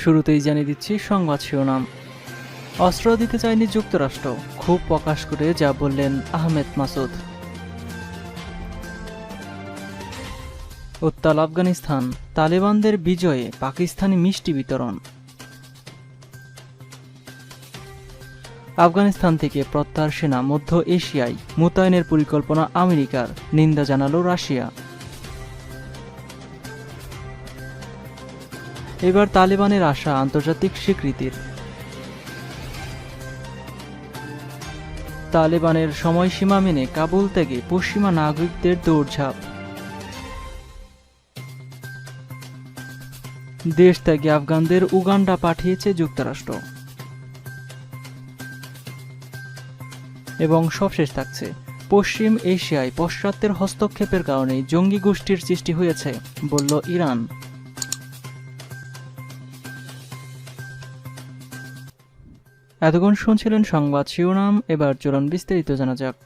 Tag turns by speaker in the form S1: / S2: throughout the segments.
S1: শুরুতেই জানিয়ে দিচ্ছি সংবাদ শিরোনাম। অস্ত্র দিতে চায়নি যুক্তরাষ্ট্র, ক্ষোভ প্রকাশ করে যা বললেন আহমেদ মাসুদ। উত্তাল আফগানিস্তান, তালেবানদের বিজয়ে পাকিস্তানি মিষ্টি বিতরণ। আফগানিস্তান থেকে প্রত্যাহার সেনা মধ্য এশিয়ায় মোতায়েনের পরিকল্পনা আমেরিকার, নিন্দা জানালো রাশিয়া। এবার তালেবানের আশা আন্তর্জাতিক স্বীকৃতির। তালেবানের সময়সীমা মেনে কাবুল ত্যাগে পশ্চিমা নাগরিকদের দৌড়ঝাঁপ। দেশ ত্যাগে আফগানদের উগান্ডা পাঠিয়েছে যুক্তরাষ্ট্র। এবং সবশেষ থাকছে, পশ্চিম এশিয়ায় পাশ্চাত্যের হস্তক্ষেপের কারণে জঙ্গি গোষ্ঠীর সৃষ্টি হয়েছে বলল ইরান। এতক্ষণ শুনছিলেন সংবাদ শিরোনাম, এবার চলুন বিস্তারিত জানা যাক।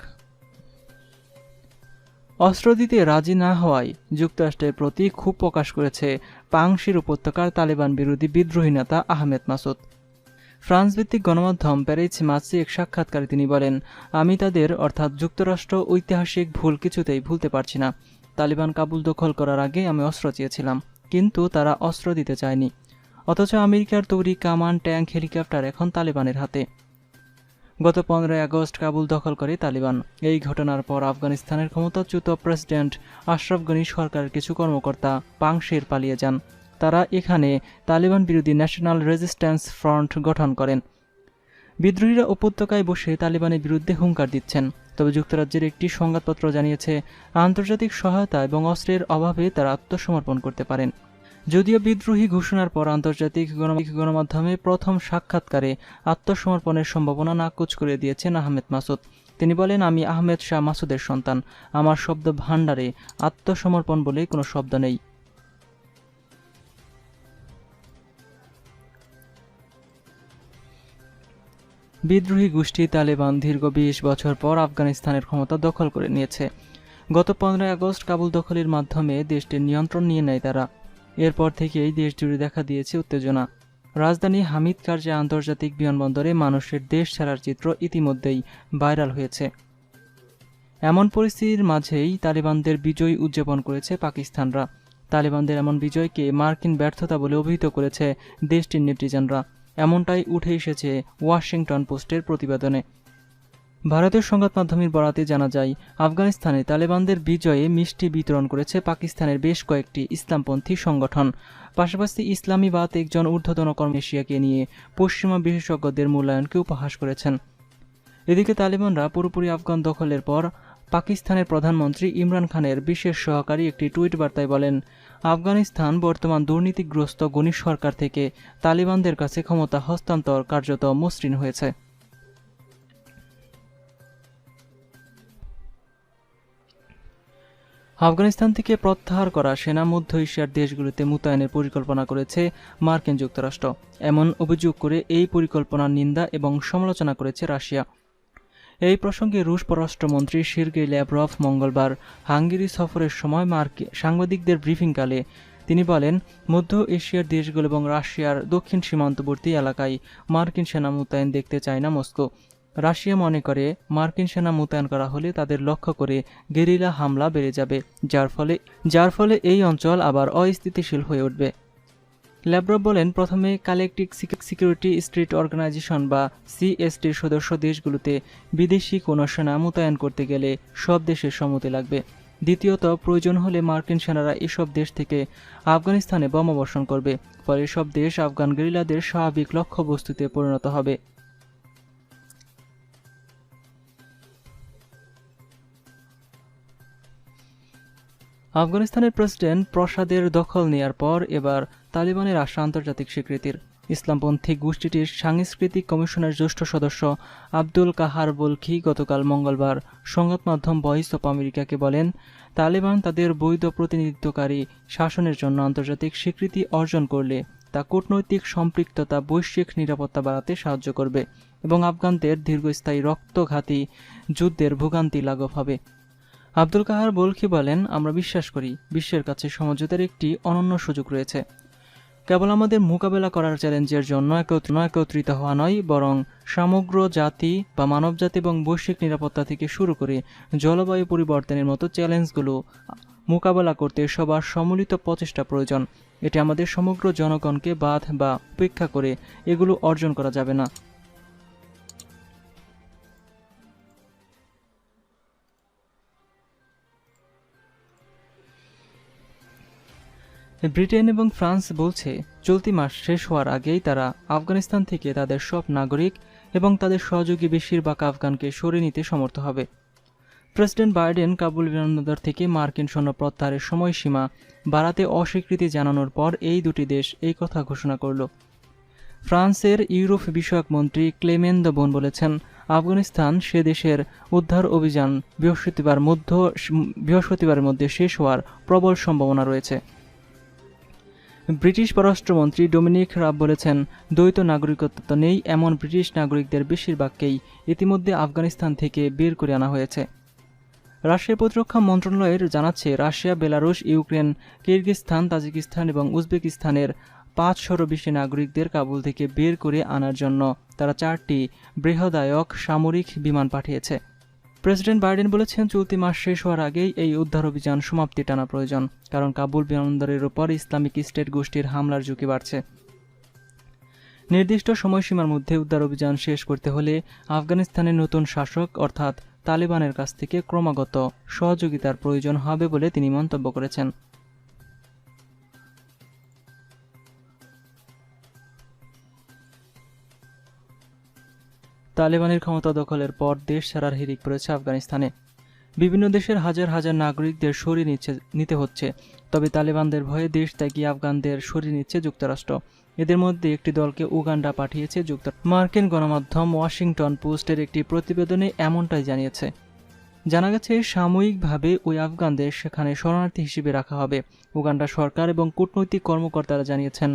S1: অস্ত্র দিতে রাজি না হওয়ায় যুক্তরাষ্ট্রের প্রতি ক্ষোভ প্রকাশ করেছে পাংশির উপত্যকার তালেবান বিরোধী বিদ্রোহী নেতা আহমেদ মাসুদ। ফ্রান্স ভিত্তিক গণমাধ্যম প্যারিস ম্যাচে এক সাক্ষাৎকারে তিনি বলেন, আমি তাদের অর্থাৎ যুক্তরাষ্ট্র ঐতিহাসিক ভুল কিছুতেই ভুলতে পারছি না। তালিবান কাবুল দখল করার আগে আমি অস্ত্র চেয়েছিলাম, কিন্তু তারা অস্ত্র দিতে চায়নি। অথচ আমেরিকার তৈরি কামান, ট্যাঙ্ক, হেলিকপ্টার এখন তালেবানের হাতে। গত 15 আগস্ট কাবুল দখল করে তালিবান। এই ঘটনার পর আফগানিস্তানের ক্ষমতাচ্যুত প্রেসিডেন্ট আশরাফ গনি সরকারের কিছু কর্মকর্তা পাংশির পালিয়ে যান। তারা এখানে তালিবান বিরোধী ন্যাশনাল রেজিস্ট্যান্স ফ্রন্ট গঠন করেন। বিদ্রোহীরা উপত্যকায় বসে তালিবানের বিরুদ্ধে হুঙ্কার দিচ্ছেন। তবে যুক্তরাজ্যের একটি সংবাদপত্র জানিয়েছে, আন্তর্জাতিক সহায়তা এবং অস্ত্রের অভাবে তারা আত্মসমর্পণ করতে পারেন। যদিও বিদ্রোহী ঘোষণার পর আন্তর্জাতিক গণমাধ্যমে প্রথম সাক্ষাৎকারে আত্মসমর্পণের সম্ভাবনা নাকচ করে দিয়েছেন আহমেদ মাসুদ। তিনি বলেন, আমি আহমেদ শাহ মাসুদের সন্তান, আমার শব্দ ভাণ্ডারে আত্মসমর্পণ বলে কোনো শব্দ নেই। বিদ্রোহী গোষ্ঠী তালেবান দীর্ঘ 20 বছর পর আফগানিস্তানের ক্ষমতা দখল করে নিয়েছে। গত 15 আগস্ট কাবুল দখলের মাধ্যমে দেশটির নিয়ন্ত্রণ নিয়ে নেয় তারা। এরপর থেকেই দেশ জুড়ে দেখা দিয়েছে উত্তেজনা। রাজধানী হামিদ কারজাই আন্তর্জাতিক বিমানবন্দরে মানুষের দেশ ছাড়ার চিত্র ইতিমধ্যেই ভাইরাল হয়েছে। এমন পরিস্থিতির মাঝেই তালেবানদের বিজয় উদযাপন করেছে পাকিস্তানরা। তালেবানদের এমন বিজয়কে মার্কিন ব্যর্থতা বলে অভিহিত করেছে দেশটির নেটিজেনরা। এমনটাই উঠে এসেছে ওয়াশিংটন পোস্টের প্রতিবেদনে। ভারতের সংবাদ মাধ্যমের বরাতে জানা যায়, আফগানিস্তানে তালেবানদের বিজয়ে মিষ্টি বিতরণ করেছে পাকিস্তানের বেশ কয়েকটি ইসলামপন্থী সংগঠন। পাশাপাশি ইসলামাবাদ একজন ঊর্ধ্বতন কর্মকর্তাকে নিয়ে পশ্চিমা বিশেষজ্ঞদের মূল্যায়নকে উপহাস করেছেন। এদিকে তালেবানরা পুরোপুরি আফগান দখলের পর পাকিস্তানের প্রধানমন্ত্রী ইমরান খানের বিশেষ সহকারী একটি টুইট বার্তায় বলেন, আফগানিস্তান বর্তমান দুর্নীতিগ্রস্ত গনি সরকার থেকে তালেবানদের কাছে ক্ষমতা হস্তান্তর কার্যত মসৃণ হয়েছে। আফগানিস্তান থেকে প্রত্যাহার করা সেনা মধ্য এশিয়ার দেশগুলোতে মোতায়েনের পরিকল্পনা করেছে মার্কিন যুক্তরাষ্ট্র। এমন অভিযোগ করে এই পরিকল্পনার নিন্দা এবং সমালোচনা করেছে রাশিয়া। এই প্রসঙ্গে রুশ পররাষ্ট্রমন্ত্রী সের্গেই ল্যাভরভ মঙ্গলবার হাঙ্গেরি সফরের সময় সাংবাদিকদের ব্রিফিংকালে তিনি বলেন, মধ্য এশিয়ার দেশগুলো এবং রাশিয়ার দক্ষিণ সীমান্তবর্তী এলাকায় মার্কিন সেনা মোতায়েন দেখতে চায় না মস্কো। রাশিয়া মনে করে মার্কিন সেনা মোতায়েন করা হলে তাদের লক্ষ্য করে গেরিলা হামলা বেড়ে যাবে, যার ফলে এই অঞ্চল আবার অস্থিতিশীল হয়ে উঠবে। ল্যাভরভ বলেন, প্রথমে কালেকটিভ সিকিউরিটি স্ট্রিট অর্গানাইজেশন বা সিএসটির সদস্য দেশগুলোতে বিদেশি কোনো সেনা মোতায়েন করতে গেলে সব দেশের সম্মতি লাগবে। দ্বিতীয়ত, প্রয়োজন হলে মার্কিন সেনারা এসব দেশ থেকে আফগানিস্তানে বোমাবর্ষণ করবে, ফলে সব দেশ আফগান গেরিলাদের স্বাভাবিক লক্ষ্যবস্তুতে পরিণত হবে। আফগানিস্তানের প্রেসিডেন্ট প্রসাদের দখল নেয়ার পর এবার তালিবানের আশা আন্তর্জাতিক স্বীকৃতির। ইসলামপন্থী গোষ্ঠীটির সাংস্কৃতিক কমিশনের জ্যেষ্ঠ সদস্য আব্দুল কাহার বলখি গতকাল মঙ্গলবার সংবাদ মাধ্যম ভয়েস অফ আমেরিকাকে বলেন, তালেবান তাদের বৈধ প্রতিনিধিত্বকারী শাসনের জন্য আন্তর্জাতিক স্বীকৃতি অর্জন করলে তা কূটনৈতিক সম্পৃক্ততা, বৈশ্বিক নিরাপত্তা বাড়াতে সাহায্য করবে এবং আফগানদের দীর্ঘস্থায়ী রক্তঘাতী যুদ্ধের ভোগান্তি লাঘব হবে। আব্দুল কাহার বলখি বলেন, আমরা বিশ্বাস করি বিশ্বের কাছে সমঝোতার একটি অনন্য সুযোগ রয়েছে। কেবল আমাদের মোকাবেলা করার চ্যালেঞ্জের জন্য একত্রিত হওয়া নয়, বরং সমগ্র জাতি বা মানবজাতি এবং বৈশ্বিক নিরাপত্তা থেকে শুরু করে জলবায়ু পরিবর্তনের মতো চ্যালেঞ্জগুলো মোকাবেলা করতে সবার সম্মিলিত প্রচেষ্টা প্রয়োজন। এটি আমাদের সমগ্র জনগণকে বাদ বা উপেক্ষা করে এগুলো অর্জন করা যাবে না। ব্রিটেন এবং ফ্রান্স বলছে চলতি মাস শেষ হওয়ার আগেই তারা আফগানিস্তান থেকে তাদের সব নাগরিক এবং তাদের সহযোগী বেশিরভাগ আফগানকে সরিয়ে নিতে সমর্থ হবে। প্রেসিডেন্ট বাইডেন কাবুল বিমানবন্দর থেকে মার্কিন সৈন্য প্রত্যাহারের সময়সীমা বাড়াতে অস্বীকৃতি জানানোর পর এই দুটি দেশ এই কথা ঘোষণা করল। ফ্রান্সের ইউরোপ বিষয়ক মন্ত্রী ক্লেমেন্ত বোন বলেছেন, আফগানিস্তান সে দেশের উদ্ধার অভিযান বৃহস্পতিবারের মধ্যে শেষ হওয়ার প্রবল সম্ভাবনা রয়েছে। ব্রিটিশ পররাষ্ট্রমন্ত্রী ডোমিনিক রাব বলেছেন, দ্বৈত নাগরিকত্ব নেই এমন ব্রিটিশ নাগরিকদের বেশিরভাগকেই ইতিমধ্যে আফগানিস্তান থেকে বের করে আনা হয়েছে। রাশিয়ার প্রতিরক্ষা মন্ত্রণালয়ের জানাচ্ছে, Russia, Belarus, Ukraine, Kyrgyzstan, Tajikistan এবং উজবেকিস্তানের 500-ও বেশি নাগরিকদের কাবুল থেকে বের করে আনার জন্য তারা 4টি বৃহদায়ক সামরিক বিমান পাঠিয়েছে। প্রেসিডেন্ট বাইডেন বলেছেন, চলতি মাস শেষ হওয়ার আগেই এই উদ্ধার অভিযান সমাপ্তি টানা প্রয়োজন, কারণ কাবুল বিমানবন্দরের উপর ইসলামিক স্টেট গোষ্ঠীর হামলার ঝুঁকি বাড়ছে। নির্দিষ্ট সময়সীমার মধ্যে উদ্ধার অভিযান শেষ করতে হলে আফগানিস্তানের নতুন শাসক অর্থাৎ তালেবানের কাছ থেকে ক্রমাগত সহযোগিতার প্রয়োজন হবে বলে তিনি মন্তব্য করেছেন। তালেবানের ক্ষমতা দখলের পর দেশ ছাড়ার হিড়িক পড়েছে আফগানিস্তানে। বিভিন্ন দেশের হাজার হাজার নাগরিকদের সরিয়ে নিতে হচ্ছে, তবে তালেবানদের ভয়ে দেশ ত্যাগী আফগানদের সরিয়ে নিচ্ছে যুক্তরাষ্ট্র। এদের মধ্যে একটি দলকে উগান্ডা পাঠিয়েছে যুক্তরাষ্ট্র। মার্কিন গণমাধ্যম ওয়াশিংটন পোস্টের একটি প্রতিবেদনে এমনটাই জানিয়েছে। জানা গেছে, সাময়িকভাবে ওই আফগানদের সেখানে শরণার্থী হিসেবে রাখা হবে। উগান্ডা সরকার এবং কূটনৈতিক কর্মকর্তারা জানিয়েছেন,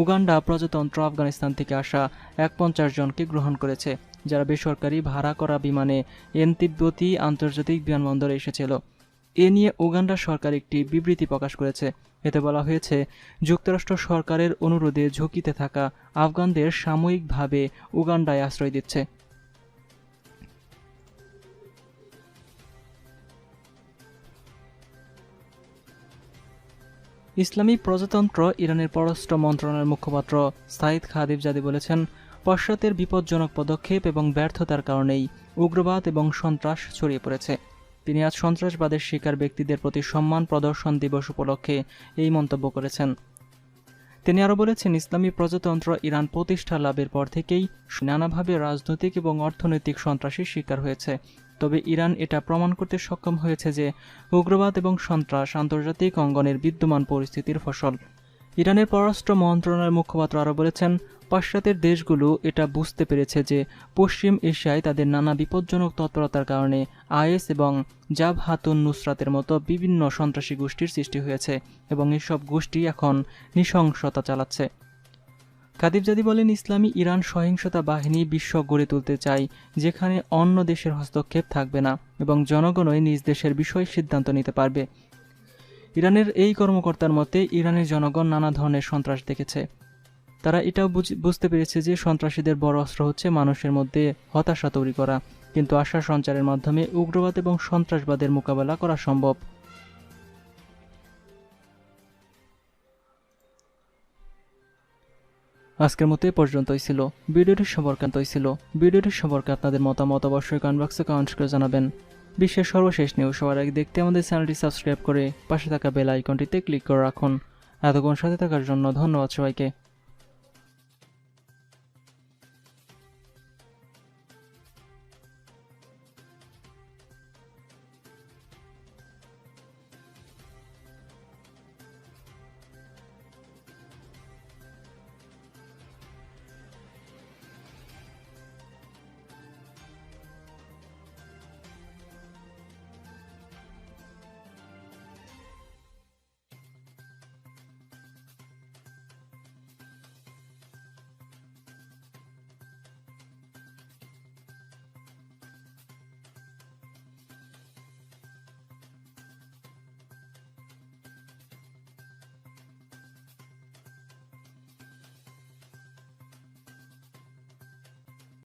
S1: উগান্ডা প্রজাতন্ত্র আফগানিস্তান থেকে আসা 51 জনকে গ্রহণ করেছে, যারা বেসরকারি ভাড়া করা বিমানে এনতিব্বতী আন্তর্জাতিক বিমানবন্দরে এসেছিল। এ নিয়ে উগান্ডা সরকার একটি বিবৃতি প্রকাশ করেছে। এতে বলা হয়েছে, যুক্তরাষ্ট্র সরকারের অনুরোধে ঝুঁকিতে থাকা আফগানদের সাময়িকভাবে উগান্ডায় আশ্রয় দিচ্ছে। ইসলামী প্রজাতন্ত্র ইরানের পররাষ্ট্র মন্ত্রণালয়ের মুখপাত্র সাইদ খাদিবজাদে বলেছেন, পশ্চাতের বিপজ্জনক পদক্ষেপ এবং ব্যর্থতার কারণেই উগ্রবাদ এবং সন্ত্রাস ছড়িয়ে পড়েছে। তিনি আজ সন্ত্রাসবাদের শিকার ব্যক্তিদের প্রতি সম্মান প্রদর্শন দিবস উপলক্ষে এই মন্তব্য করেছেন। তিনি আরও বলেছেন, ইসলামী প্রজাতন্ত্র ইরান প্রতিষ্ঠা লাভের পর থেকেই নানাভাবে রাজনৈতিক এবং অর্থনৈতিক সন্ত্রাসের শিকার হয়েছে। তবে ইরান এটা প্রমাণ করতে সক্ষম হয়েছে যে উগ্রবাদ এবং সন্ত্রাস আন্তর্জাতিক অঙ্গনের বিদ্যমান পরিস্থিতির ফসল। ইরানের পররাষ্ট্র মন্ত্রণালয়ের মুখপাত্র আরও বলেছেন, পাশ্চাত্যের দেশগুলো এটা বুঝতে পেরেছে যে পশ্চিম এশিয়ায় তাদের নানা বিপজ্জনক তৎপরতার কারণে আইএস এবং জাবহাতুন নুসরাতের মতো বিভিন্ন সন্ত্রাসী গোষ্ঠীর সৃষ্টি হয়েছে এবং এসব গোষ্ঠী এখন নৃশংসতা চালাচ্ছে। খাদিবজাদী বলেন, ইসলামী ইরান সহিংসতা বাহিনী বিশ্ব গড়ে তুলতে চায়, যেখানে অন্য দেশের হস্তক্ষেপ থাকবে না এবং জনগণই নিজ দেশের বিষয়ে সিদ্ধান্ত নিতে পারবে। ইরানের এই কর্মকর্তার মতে, ইরানের জনগণ নানা ধরনের সন্ত্রাস দেখেছে। তারা এটাও বুঝতে পেরেছে যে সন্ত্রাসীদের বড় অস্ত্র হচ্ছে মানুষের মধ্যে হতাশা তৈরি করা, কিন্তু আশা সঞ্চারের মাধ্যমে উগ্রবাদ এবং সন্ত্রাসবাদের মোকাবেলা করা সম্ভব। আজকের মতো এ পর্যন্তই ছিল। ভিডিওটি সম্পর্কে আপনাদের মতামত অবশ্যই কমেন্ট বক্সে কমেন্ট করে জানাবেন। বিশ্বের সর্বশেষ নিউজ সবার আগে দেখতে আমাদের চ্যানেলটি সাবস্ক্রাইব করে পাশে থাকা বেল আইকনটিতে ক্লিক করে রাখুন। এতক্ষণ সাথে থাকার জন্য ধন্যবাদ সবাইকে।